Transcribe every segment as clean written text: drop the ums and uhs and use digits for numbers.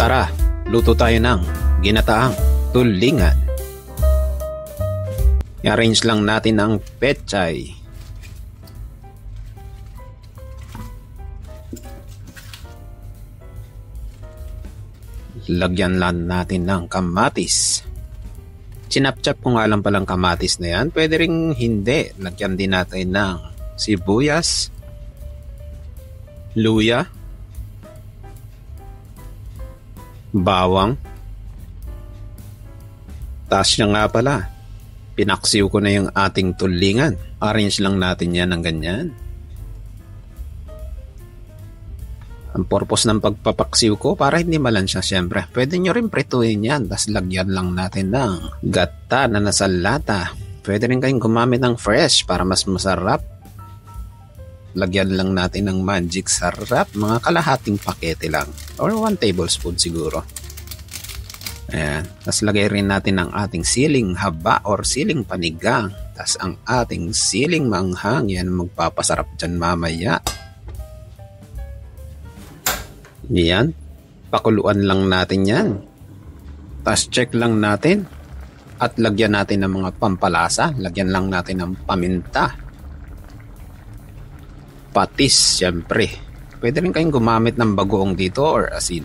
Tara, luto tayo ng ginataang tulingan. I-arrange lang natin ang pechay. Lagyan lang natin ng kamatis. Chinap-chap ko nga lang palang kamatis na yan. Pwede ring hindi. Lagyan din natin ng sibuyas, luya, bawang. Taas niya nga pala. Pinaksiw ko na yung ating tulingan. Arrange lang natin yan ng ganyan. Ang purpose ng pagpapaksiw ko para hindi malansya syempre. Pwede nyo rin prituin yan. Tas lagyan lang natin ng gata na nasa lata. Pwede rin kayong gumamit ng fresh para mas masarap. Lagyan lang natin ng magic sarap. Mga kalahating pakete lang. Or 1 tablespoon siguro. Ayan. Tas lagay rin natin ang ating siling haba or siling panigang. Tas ang ating siling manghang. Yan magpapasarap dyan mamaya. Yan, pakuluan lang natin yan. Tapos check lang natin. At lagyan natin ng mga pampalasa. Lagyan lang natin ng paminta. Patis, syempre. Pwede rin kayong gumamit ng bagoong dito or asin.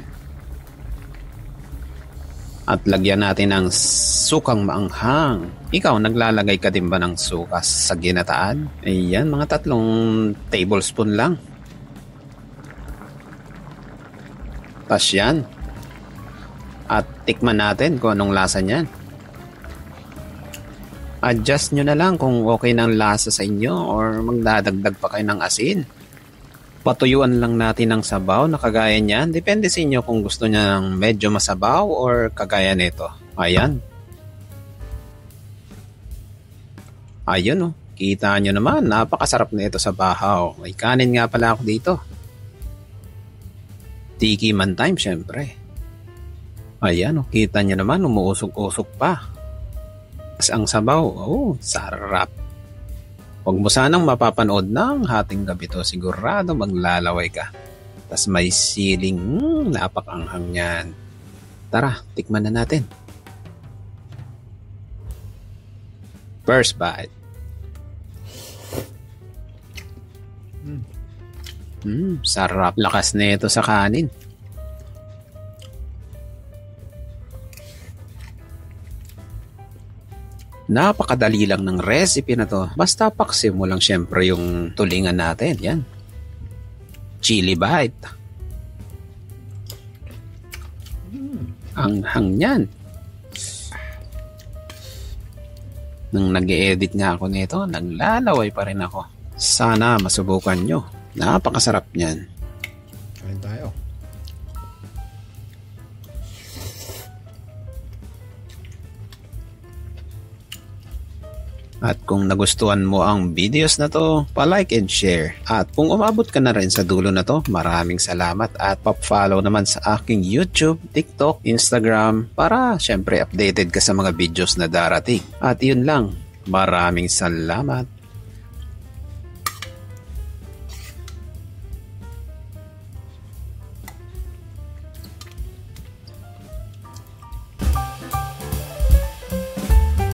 At lagyan natin ng sukang maanghang. Ikaw, naglalagay ka din ba ng suka sa ginataan? Ayan, mga 3 tablespoon lang. Tas yan. At tikman natin kung anong lasa niyan. Adjust nyo na lang kung okay ng lasa sa inyo or magdadagdag pa kayo ng asin. Patuyuan lang natin ng sabaw na kagaya niyan. Depende sa inyo kung gusto niya ng medyo masabaw or kagaya nito. Ayan. Ayun oh. Kita nyo naman, napakasarap na ito sa bahaw. May kanin nga pala ako dito. Tiki man time, syempre. Ayan, kita niyo naman, umuusok-usok pa. As ang sabaw, sarap. Huwag mo sanang mapapanood ng hating gabi to, sigurado maglalaway ka. Tas may siling, napakanghang yan. Tara, tikman na natin. First bite. Sarap. Lakas na ito sa kanin. Napakadali lang ng recipe na to. Basta paksiw mo lang syempre yung tulingan natin. Yan. Chili bite. Anghang yan. Nang nag-e-edit nga ako nito, naglalaway pa rin ako. Sana masubukan nyo. Napakasarap niyan. Kain tayo. At kung nagustuhan mo ang videos na to, pa-like and share. At kung umabot ka na rin sa dulo na to, maraming salamat at pa-follow naman sa aking YouTube, TikTok, Instagram para syempre updated ka sa mga videos na darating. At yun lang, maraming salamat.